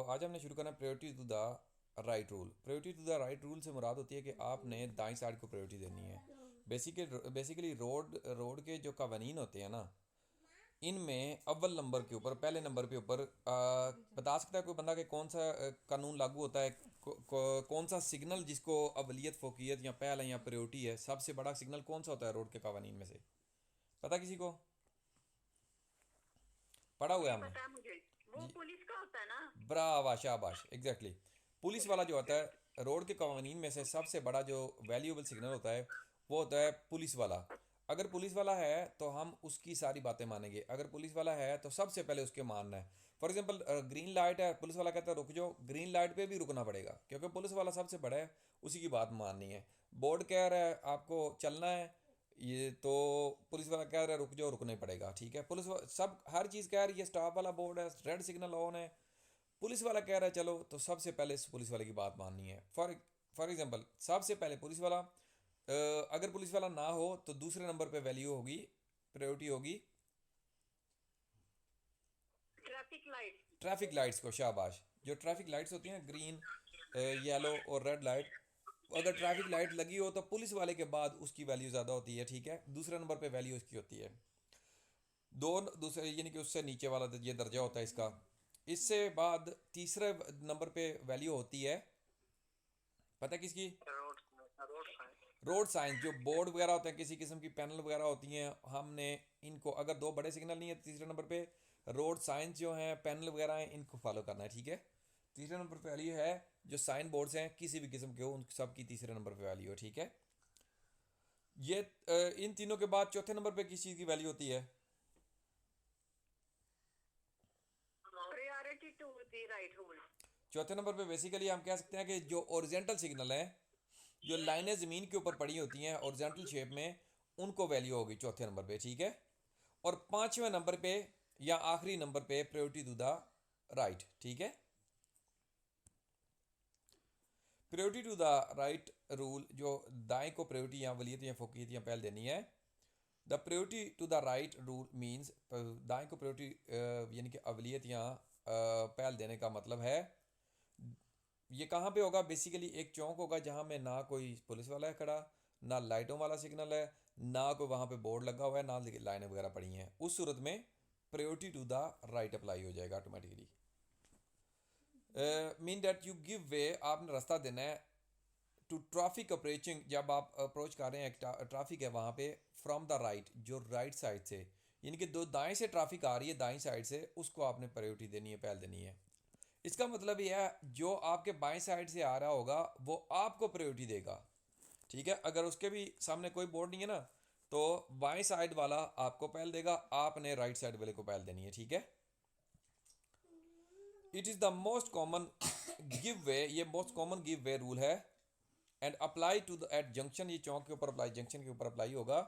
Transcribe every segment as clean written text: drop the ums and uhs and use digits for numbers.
आज हमने शुरू करना priority to the right rule. Priority to the right rule से मुराद होती है कि आपने दाईं साइड को प्रायोरिटी देनी है। बेसिकली रोड रोड के जो कवानीन होते हैं ना, इनमें अव्वल नंबर के ऊपर, पहले नंबर के ऊपर बता सकता है कोई बंदा कि कौन सा कानून लागू होता है, कौन सा सिग्नल जिसको अवलियत, फोकियत या पहला या प्रायोरिटी है, सबसे बड़ा सिग्नल कौन सा होता है रोड के कवानीन में से? पता किसी को? पढ़ा हुआ है नहीं हमने? पता मुझे। वो जी, पुलिस का होता है ना। ब्रावा, शाबाश, एग्जैक्टली। पुलिस वाला जो होता है रोड के कवानीन में से सबसे बड़ा जो वैल्यूएबल सिग्नल होता है वो होता है पुलिस वाला। अगर पुलिस वाला है तो हम उसकी सारी बातें मानेंगे। अगर पुलिस वाला है तो सबसे पहले उसके मानना है। फॉर एग्जांपल ग्रीन लाइट है, पुलिस वाला कहता है रुक जाओ, ग्रीन लाइट पे भी रुकना पड़ेगा क्योंकि पुलिस वाला सबसे बड़ा है, उसी की बात माननी है। बोर्ड कह रहा है आपको चलना है, ये तो पुलिस वाला कह रहा है रुक जाओ, रुकना ही पड़ेगा। ठीक है, सब हर चीज़ कह रही है, स्टॉप वाला बोर्ड है, रेड सिग्नल ऑन है, पुलिस वाला कह रहा है चलो, तो सबसे पहले इस पुलिस वाले की बात माननी है। फॉर एग्जांपल सबसे पहले पुलिस वाला, अगर पुलिस वाला ना हो तो दूसरे नंबर पे वैल्यू होगी, प्रायोरिटी होगी ट्रैफिक लाइट। ट्रैफिक लाइट्स को। शाबाश। जो ट्रैफिक लाइट्स होती हैं ग्रीन, येलो और रेड लाइट, अगर ट्रैफिक लाइट लगी हो तो पुलिस वाले के बाद उसकी वैल्यू ज़्यादा होती है। ठीक है, दूसरे नंबर पे वैल्यू उसकी होती है, दो दूसरे यानी कि उससे नीचे वाला ये दर्जा होता है इसका। इससे बाद तीसरे नंबर पे वैल्यू होती है, पता है किसकी? Road road side. Road science. जो बोर्ड वगैरह होते हैं, किसी किस्म की पैनल वगैरह होती हैं, हमने इनको, अगर दो बड़े सिग्नल नहीं है तीसरे नंबर पे, रोड साइंस जो हैं, पैनल वगैरह हैं, इनको फॉलो करना है। ठीक है, तीसरे नंबर पे वैल्यू है जो साइन बोर्ड्स हैं किसी भी किस्म के हो, उन सब की तीसरे नंबर पे वैल्यू है। ठीक है, ये इन तीनों के बाद चौथे नंबर पे किस चीज़ की वैल्यू होती है? Priority to the right rule. चौथे नंबर पे बेसिकली हम कह सकते हैं कि जो ओरिजेंटल सिग्नल है, जो लाइनें ज़मीन के ऊपर पड़ी होती हैं ओरिजेंटल शेप में, उनको वैल्यू होगी चौथे नंबर पे। ठीक है, और पांचवें नंबर पे या आखिरी नंबर पे प्रायोरिटी टू द राइट। ठीक है, priority to the right rule, जो दाएं को प्रायोरिटी या वलीयत या फोकियत या पहल देनी है। The priority to the right rule means, दाएं को प्रायोरिटी यानी कि अवलियत या पहल देने का मतलब है, ये कहाँ पे होगा? बेसिकली एक चौक होगा जहाँ में ना कोई पुलिस वाला है खड़ा, ना लाइटों वाला सिग्नल है, ना कोई वहाँ पे बोर्ड लगा हुआ है, ना लाइनें वगैरह पड़ी हैं। उस सूरत में priority to the right apply हो जाएगा automatically. Mean that you give way, आपने रास्ता देना है टू ट्रैफिक अप्रोचिंग, जब आप अप्रोच कर रहे हैं ट्रैफिक है वहाँ पे, फ्रॉम द राइट, जो राइट साइड से, यानी कि दो दाएं से ट्रैफिक आ रही है दाएं साइड से, उसको आपने प्रायोरिटी देनी है, पहल देनी है। इसका मतलब यह है जो आपके बाएं साइड से आ रहा होगा वो आपको प्रायोरिटी देगा। ठीक है, अगर उसके भी सामने कोई बोर्ड नहीं है ना, तो बाएं साइड वाला आपको पहल देगा, आपने राइट साइड वाले को पहल देनी है। ठीक है, it is the most common give way, ये most common give way rule है। And apply to the at junction, ये चौक के ऊपर अप्लाई, जंक्शन के ऊपर अप्लाई होगा।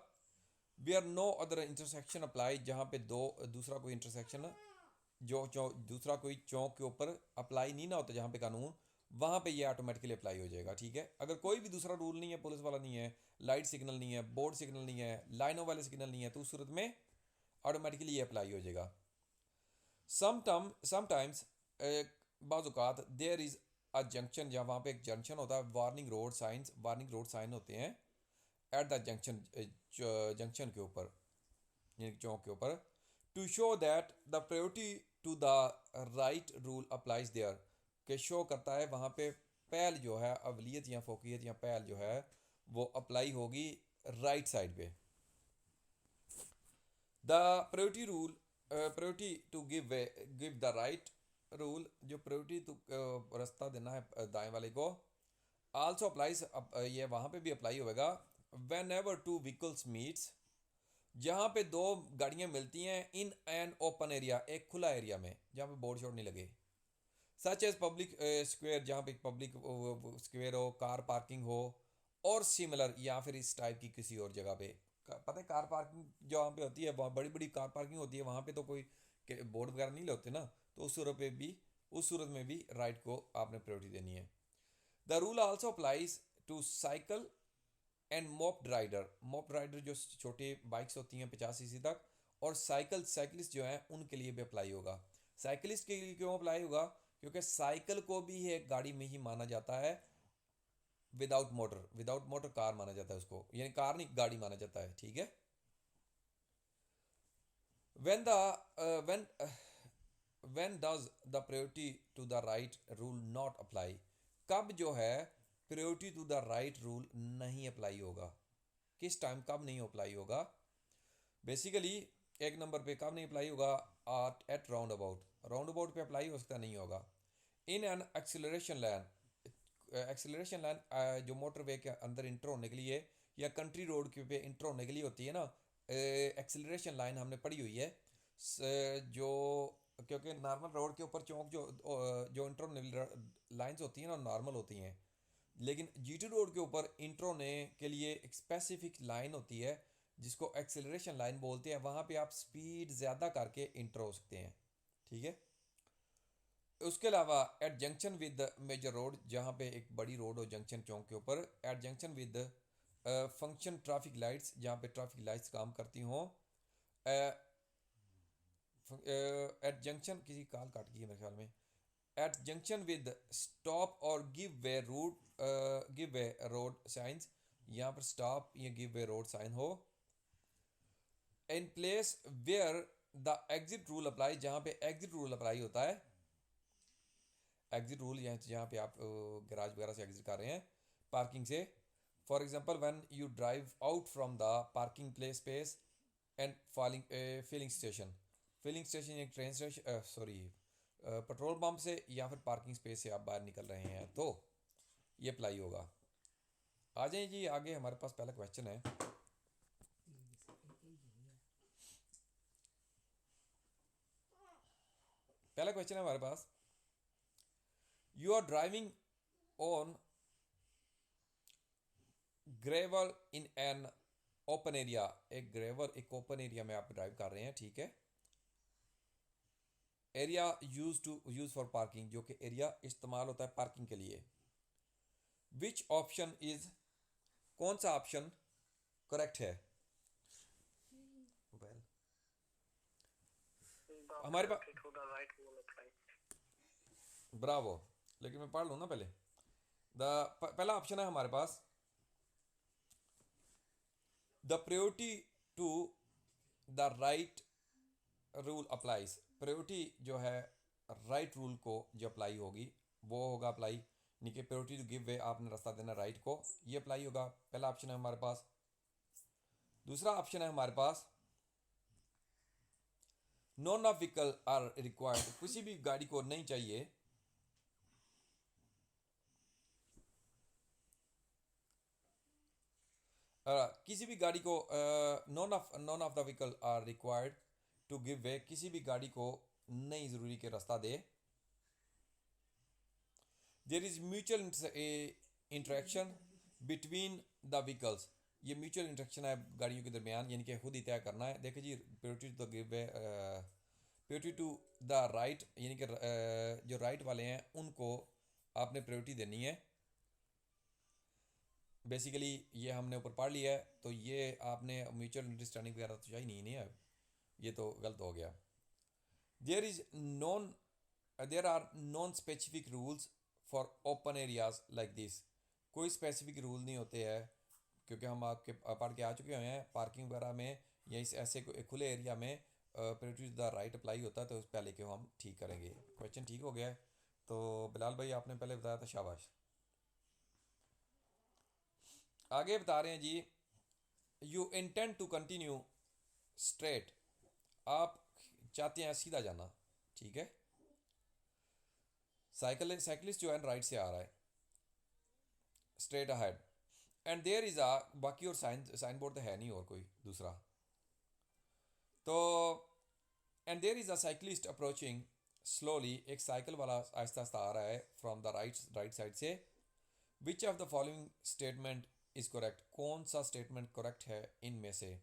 We are no other intersection apply, जहाँ पे दो दूसरा कोई इंटरसेक्शन, जो दूसरा कोई चौक के ऊपर अप्लाई नहीं ना होता जहाँ पे कानून, वहाँ पे ये ऑटोमेटिकली अप्लाई हो जाएगा। ठीक है, अगर कोई भी दूसरा रूल नहीं है, पुलिस वाला नहीं है, लाइट सिग्नल नहीं है, बोर्ड सिग्नल नहीं है, लाइनों वाले सिग्नल नहीं है, तो उस सूरत में ऑटोमेटिकली ये अप्लाई हो जाएगा। समटाइम्स बाज़ात देयर इज़ अ जंक्शन, जहाँ वहाँ पे एक जंक्शन होता है, वार्निंग रोड साइन होते हैं एट द जंक्शन, जंक्शन के ऊपर यानी चौक के ऊपर, to show that the priority to the right rule applies there, के शो करता है वहाँ पे पहल जो है, अवलियत या फोकियत या पहल जो है वो अप्लाई होगी राइट साइड पे। The priority rule, priority to give the right rule, जो प्रायोरिटी टू रास्ता देना है दाएं वाले को, आल्सो अप्लाइज, ये वहाँ पे भी अप्लाई होगा। When ever two vehicles meets, जहाँ पे दो गाड़ियाँ मिलती हैं, इन एन ओपन एरिया, एक खुला एरिया में जहाँ पे बोर्ड शोर्ड नहीं लगे, सच एज पब्लिक स्क्वेयर, जहाँ पे पब्लिक स्क्वेयर हो, कार पार्किंग हो, और सिमिलर, या फिर इस टाइप की किसी और जगह पे। पता है कार पार्किंग जहाँ पे होती है, वहाँ बड़ी बड़ी कार पार्किंग होती है, वहाँ पे तो कोई बोर्ड वगैरह नहीं होते ना, तो उस सूरत में भी राइट को आपने प्रायोरिटी देनी है। The rule also applies to cycle and moped rider जो छोटे बाइक्स होती हैं 50 सीसी तक, और साइकिलिस्ट जो हैं उनके लिए भी अप्लाई होगा। साइकिलिस्ट के लिए क्यों अप्लाई होगा? क्योंकि साइकिल को भी एक गाड़ी में ही माना जाता है, विदाउट मोटर कार माना जाता है उसको, यानी कार नहीं गाड़ी माना जाता है, ठीक है। when the when does the priority to the right rule not apply? कब जो है priority to the right rule नहीं अप्लाई होगा, किस टाइम कब नहीं अप्लाई होगा? बेसिकली एक नंबर पे कब नहीं अप्लाई होगा? एट राउंड अबाउट पे अप्लाई हो सकता नहीं होगा। इन एन एक्सेलरेशन लाइन जो मोटरवे के अंदर इंटर होने के लिए या कंट्री रोड के पे इंटर होने के लिए होती है ना, एक्सेलरेशन लाइन हमने पढ़ी हुई है। जो क्योंकि नॉर्मल रोड के ऊपर चौक जो इंटर लाइंस होती हैं ना नॉर्मल होती हैं, लेकिन जीटी रोड के ऊपर इंटर होने के लिए एक स्पेसिफिक लाइन होती है जिसको एक्सेलरेशन लाइन बोलते हैं। वहाँ पे आप स्पीड ज़्यादा करके इंटर हो सकते हैं, ठीक है। उसके अलावा at junction with major road, जहाँ पे एक बड़ी रोड हो जंक्शन चौक के ऊपर, at junction with function traffic lights, जहाँ पे ट्रैफिक लाइट्स काम करती हों। एट जंक्शन किसी काल काट गई है मेरे ख्याल में। एट जंक्शन विद स्टॉप और गिव वे रोड साइंस, यहाँ पर स्टॉप या गिव वे रोड साइन हो। In place where the exit rule apply, जहाँ पे एग्जिट रूल अप्लाई होता है। एग्जिट रूल जहाँ पे आप गैराज वगैरह से एग्जिट कर रहे हैं, पार्किंग से। For example when you drive out from the parking place space and filling station एक ट्रेन स्टेशन पेट्रोल पंप से या फिर पार्किंग स्पेस से आप बाहर निकल रहे हैं तो ये अप्लाई होगा। आ जाए जी आगे, हमारे पास पहला क्वेश्चन है। पहला क्वेश्चन है हमारे पास, you are driving on gravel in an open area, एक ओपन एरिया में आप ड्राइव कर रहे हैं, ठीक है। एरिया यूज फॉर पार्किंग, जो कि एरिया इस्तेमाल होता है पार्किंग के लिए। विच ऑप्शन इज, कौन सा ऑप्शन करेक्ट है? well, हमारे पास ब्रावो, लेकिन मैं पढ़ लूँ ना पहले। पहला ऑप्शन है हमारे पास, the priority to the right rule applies. Priority जो है राइट रूल को जो अप्लाई होगी वो होगा अप्लाई, यानी कि प्रायोरिटी टू गिव वे, आपने रास्ता देना राइट को, ये अप्लाई होगा। पहला ऑप्शन है हमारे पास। दूसरा ऑप्शन है हमारे पास, none of vehicle are required, किसी भी गाड़ी को नहीं चाहिए। किसी भी गाड़ी को none of the vehicle are required to give way, किसी भी गाड़ी को नहीं ज़रूरी के रास्ता दे। There is mutual interaction between the vehicles, ये म्यूचुअल इंटरेक्शन है गाड़ियों के दरमियान, यानी कि खुद ही तय करना है। देखिए जी, priority to the give way, priority to the right, यानी कि जो राइट वाले हैं उनको आपने प्रायोरिटी देनी है। बेसिकली ये हमने ऊपर पढ़ लिया है, तो ये आपने म्यूचुअल अंडरस्टैंडिंग वगैरह तो चाहिए नहीं है, ये तो गलत हो गया। There are non specific rules for open areas like this, कोई स्पेसिफिक रूल नहीं होते हैं, क्योंकि हम आपके पढ़ के आ चुके हैं पार्किंग वगैरह में या इस ऐसे खुले एरिया में priority to the right apply होता है, तो उस पहले के हम ठीक करेंगे। क्वेश्चन ठीक हो गया है। तो बिलाल भाई आपने पहले बताया था, शाबाश। आगे बता रहे हैं जी, you intend to continue straight, आप चाहते हैं सीधा जाना, ठीक है। साइकिलिस्ट जो है राइट से आ रहा है straight ahead, and there is a, बाकी और साइन बोर्ड तो है नहीं और कोई दूसरा, तो and there is a cyclist approaching slowly, एक साइकिल वाला आहिस्ता आहिस्ता आ रहा है फ्रॉम द राइट साइड से। Which of the following statement is correct, कौन सा स्टेटमेंट करेक्ट है इनमें से?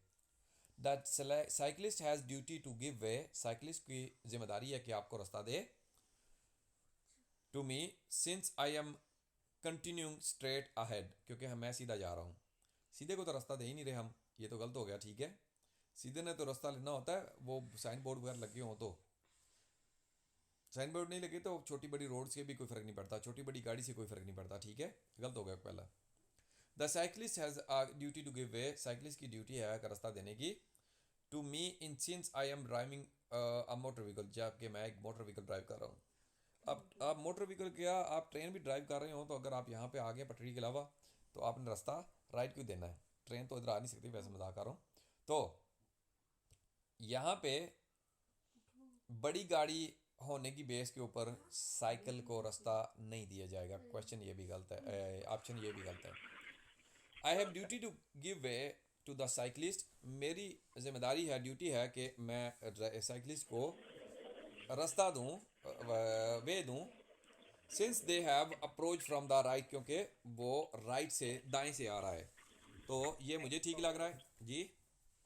That cyclist has duty to give way, cyclist की जिम्मेदारी है कि आपको रास्ता दे। To me since I am continuing straight ahead, क्योंकि मैं सीधा जा रहा हूँ। सीधे को तो रास्ता दे ही नहीं रहे हम, ये तो गलत हो गया, ठीक है। सीधे ने तो रास्ता लेना होता है, वो साइन बोर्ड वगैरह लगे हों तो। साइन बोर्ड नहीं लगे तो छोटी बड़ी रोड से भी कोई फ़र्क नहीं पड़ता, छोटी बड़ी गाड़ी से कोई फ़र्क नहीं पड़ता, ठीक है। गलत हो गया पहला। The cyclist has a duty to give way, cyclist की ड्यूटी है रास्ता देने की। To me in since I am driving a motor vehicle, जबकि मैं एक मोटर व्हीकल ड्राइव कर रहा हूँ। अब आप मोटर व्हीकल क्या, आप ट्रेन भी ड्राइव कर रहे हो, तो अगर आप यहाँ पे आ गए पटरी के अलावा, तो आपने रास्ता राइट क्यों देना है? ट्रेन तो इधर आ नहीं सकती, वैसे मजाक कर रहा हूँ। तो यहाँ पे बड़ी गाड़ी होने की बेस के ऊपर साइकिल को रास्ता नहीं दिया जाएगा। क्वेश्चन ये भी गलत है, ऑप्शन ये भी गलत है। I have duty to give way to the cyclist, मेरी जिम्मेदारी है, ड्यूटी है कि मैं साइकिलिस्ट को रास्ता दूँ, वे दूँ। Since they have approach from the right, क्योंकि वो राइट से दाएं से आ रहा है, तो ये मुझे ठीक लग रहा है जी।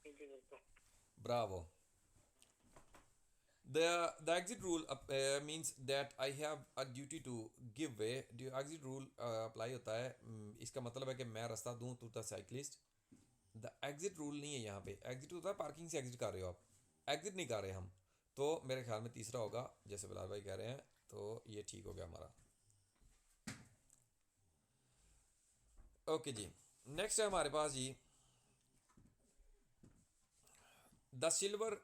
जी बिल्कुल। Bravo. The exit rule means that I have a duty to give way. Exit rule apply होता है, इसका मतलब है कि मैं रास्ता दूं to the cyclist. The exit rule नहीं है यहाँ पे, एग्जिट होता है पार्किंग से एग्जिट कर रहे हो आप, एग्जिट नहीं कर रहे हम, तो मेरे ख्याल में तीसरा होगा जैसे बिलाल भाई कह रहे हैं, तो ये ठीक हो गया हमारा। ओके जी, नेक्स्ट है हमारे पास जी द सिल्वर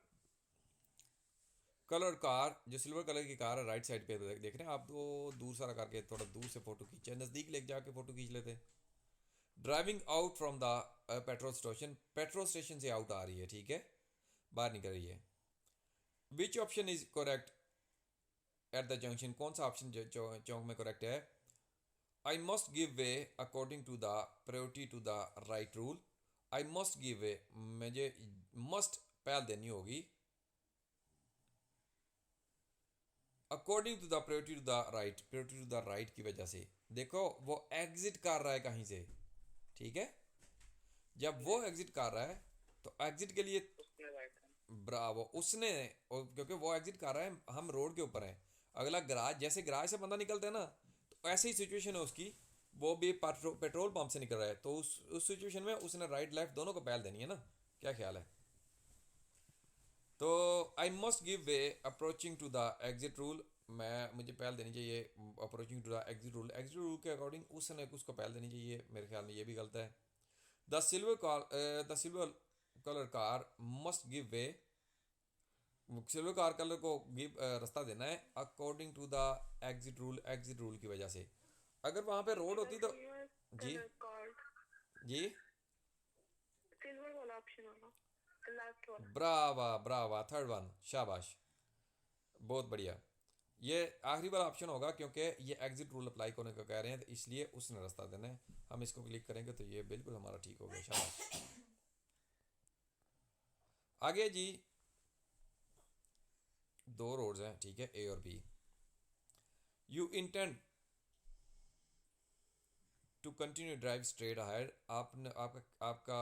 कलर कार, जो सिल्वर कलर की कार है राइट साइड पे देख रहे हैं आप, तो दूर सारा करके थोड़ा दूर से फोटो खींचे, नज़दीक लेके जाके फोटो खींच लेते। Driving out from the petrol station, petrol station से आउट आ रही है, ठीक है, बाहर निकल रही है। Which option is correct at the junction, कौन सा ऑप्शन चौक में करेक्ट है? I must give way according to the priority to the right rule. I must give way, मुझे मस्ट पहल देनी होगी, according to the priority to the right, priority to the right की वजह से। देखो वो एग्जिट कर रहा है कहीं से, ठीक है, जब वो एग्जिट कर रहा है तो एग्जिट के लिए उसने राइट है। ब्रावो, उसने, और क्योंकि वो एग्जिट कर रहा है, हम रोड के ऊपर हैं, अगला गराज, जैसे गराज से बंदा निकलता है ना, तो ऐसी ही सिचुएशन है उसकी, वो भी पेट्रोल पंप से निकल रहा है, तो उस सिचुएशन में उसने राइट लेफ्ट दोनों को पहल देनी है ना, क्या ख्याल है? तो I must give way approaching to the exit rule, मुझे पहल देनी चाहिए approaching to the exit rule, exit rule के अकॉर्डिंग उसने उसको पहल देनी चाहिए, मेरे ख्याल में ये भी गलत है। The silver colour car must give way, silver car colour को गिव रास्ता देना है according to the exit rule, exit rule की वजह से। अगर वहाँ पे रोड होती तो जी कलर कार्ड जी, सिल्वर वाला ऑप्शन होगा, लास्ट वाला। ब्रावा ब्रावा, थर्ड वन, शाबाश, बहुत बढ़िया। ये आखिरी वाला ऑप्शन होगा, क्योंकि ये एग्जिट रूल अप्लाई करने का कह रहे हैं, तो इसलिए उसने रास्ता देना है। हम इसको क्लिक करेंगे तो ये बिल्कुल हमारा ठीक हो गया, शाबाश। आगे जी दो रोड्स हैं, ठीक है, ए और B. You intend to continue drive straight ahead, आपने आपका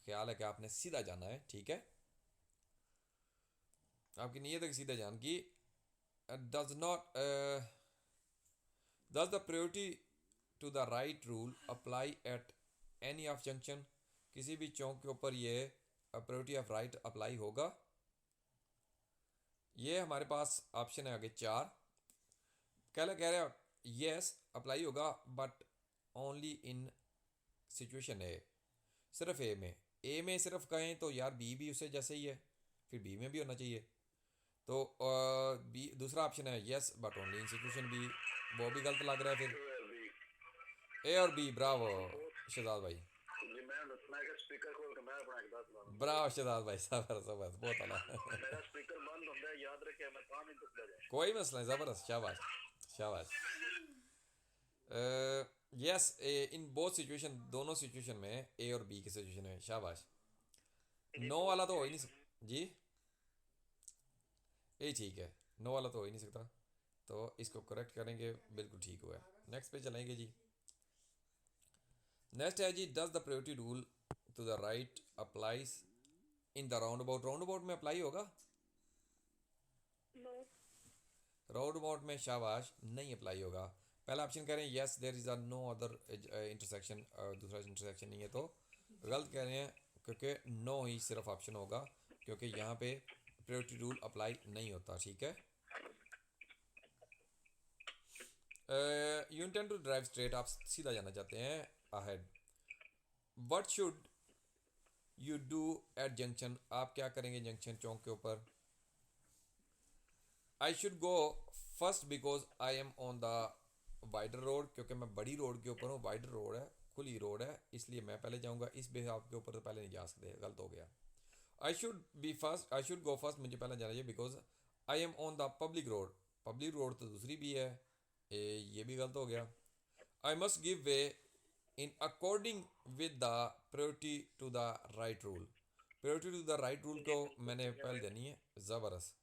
ख्याल है कि आपने सीधा जाना है, ठीक है, आपकी नीयत है कि सीधा जान की। Does not does the priority to the right rule apply at any of junction, किसी भी चौक के ऊपर ये प्रायोरिटी ऑफ राइट अप्लाई होगा? ये हमारे पास ऑप्शन है आगे चार, कह रहे हैं यस अप्लाई होगा, बट ओनली इन सिचुएशन ए, सिर्फ ए में सिर्फ कहें तो यार बी भी उससे जैसे ही है, फिर बी में भी होना चाहिए, तो बी दूसरा ऑप्शन है yes but only in situation B, वो भी गलत लग रहा है फिर। ए और बी, ब्रावो शहजाद भाई, स्पीकर खोल के मैं अपना एक दस बार ब्रावो शहजाद भाई, जबरदस्त जबरदस्त, बहुत आला। मेरा स्पीकर बंद होता है, याद रखे, मैं काम ही टुकड़ा जाए। कोई मसला नहीं, जबरदस्त, शाबाश शाबाश। यस, इन बोथ सिचुएशन, दोनों सिचुएशन में ए और बी की सिचुएशन में, शाबाश। नो वाला तो हो ही नहीं जी, यही ठीक है, नो वाला तो हो ही नहीं सकता, तो इसको करेक्ट करेंगे, बिल्कुल ठीक हुआ है। नेक्स्ट पे चलेंगे जी, नेक्स्ट है जी does the priority rule to the right applies in the roundabout, roundabout में अप्लाई होगा? नो। राउंड अबाउट में शाबाश नहीं अप्लाई होगा। पहला ऑप्शन कह रहे हैं yes there is a no other intersection, दूसरा इंटरसेक्शन नहीं है, तो गलत कह रहे हैं, क्योंकि नो ही सिर्फ ऑप्शन होगा, क्योंकि यहाँ पे प्रायोरिटी रूल अप्लाई नहीं होता, ठीक है। You intend to drive straight, आप सीधा जाना चाहते हैं ahead. What should you do at junction, आप क्या करेंगे जंक्शन चौक के ऊपर। I should go first because I am on the wider road, क्योंकि मैं बड़ी रोड के ऊपर हूँ, वाइडर रोड है, खुली रोड है, इसलिए मैं पहले जाऊँगा। इस बेहाफ के ऊपर तो पहले नहीं जा सकते, गलत हो गया। I should be first, I should go first, मुझे पहले जाना चाहिए because I am on the public road, public road तो दूसरी भी है, ये भी गलत हो गया। I must give way in according with the priority to the right rule, priority to the right rule को मैंने पहले देनी है, ज़बरदस्त,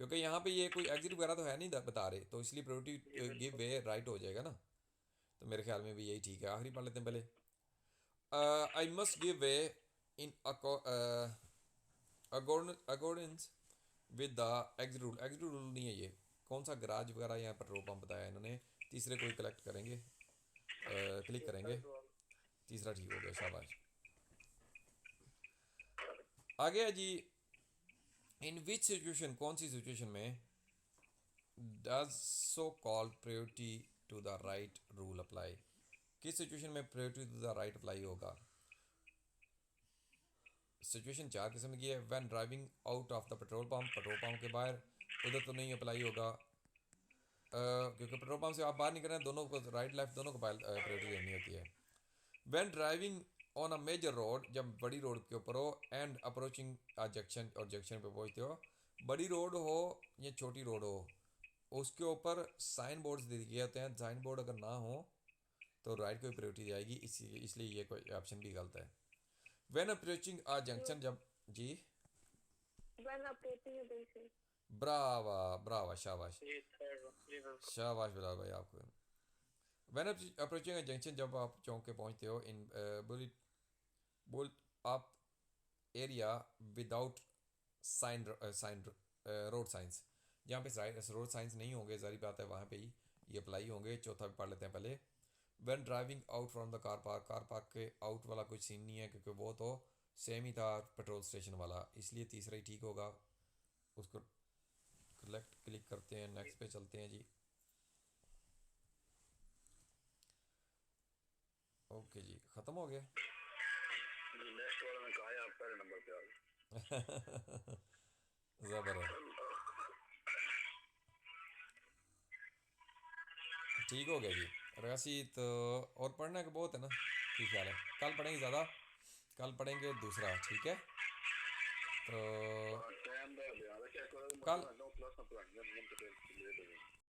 क्योंकि यहाँ पे ये कोई एग्जिट वगैरह तो है नहीं बता रहे, तो इसलिए प्रायोरिटी गिव वे राइट हो जाएगा ना, तो मेरे ख्याल में भी यही ठीक है। आखिरी पढ़ लेते हैं पहले। आई must give way in accordance with the exit rule, exit rule नहीं है ये, कौन सा गराज वगैरह यहाँ पेट्रोल पंप बताया इन्होंने, तीसरे कोई कलेक्ट करेंगे, क्लिक करेंगे, तीसरा ठीक हो गया, शाबाश। आगे है जी, इन विच सिचुएशन, कौन सी सिचुएशन में does so called priority to the right rule apply, किस सिचुएशन में priority to the right apply होगा। सिचुएशन चार किस्म की है। When driving out of the petrol pump, petrol pump के बाहर, उधर तो नहीं अप्लाई होगा, क्योंकि पेट्रोल पंप से आप बाहर निकल रहे हैं, दोनों को राइट लेफ्ट दोनों को प्रायोरिटी देनी होती है। When driving on a major road, जब बड़ी रोड के ऊपर हो, एंड अप्रोचिंग अ जंक्शन, और जंक्शन पे पहुंचते हो, बड़ी रोड हो या छोटी रोड हो, उसके ऊपर साइन बोर्ड्स दिए होते हैं, साइन बोर्ड अगर ना हो तो राइट को प्रायोरिटी जाएगी, इसलिए ये कोई ऑप्शन भी गलत है। व्हेन अप्रोचिंग अ जंक्शन, जब जी When updating your basic. Brava Brava, शाबाश शाबाश बिलाल भाई आपको। व्हेन अप्रोचिंग अ जंक्शन, जब आप चौक के पहुंचते हो, in built up area without sign road signs, जहाँ पे रोड साइंस नहीं होंगे, जारी बात है वहाँ पे ही ये अप्लाई होंगे। चौथा भी पढ़ लेते हैं पहले। When driving out from the car park, car park के आउट वाला कोई सीन नहीं है, क्योंकि वो तो सेम ही था पेट्रोल स्टेशन वाला, इसलिए तीसरा ही ठीक होगा। उसको क्लिक करते हैं, नेक्स्ट पे चलते हैं जी। ओके जी, ख़त्म हो गया। नेक्स्ट वाले में कहा है आप पहले नंबर पे आ गए। ज़बरदस्त, ठीक हो गया जी। रसी तो और पढ़ने का बहुत है ना, ठीक ख्याल है, कल पढ़ेंगे ज़्यादा, कल पढ़ेंगे दूसरा, ठीक है। तो टाइम दा ध्यान रखिया करो, कल मतलब 9 प्लस में पढ़ाएंगे हम तो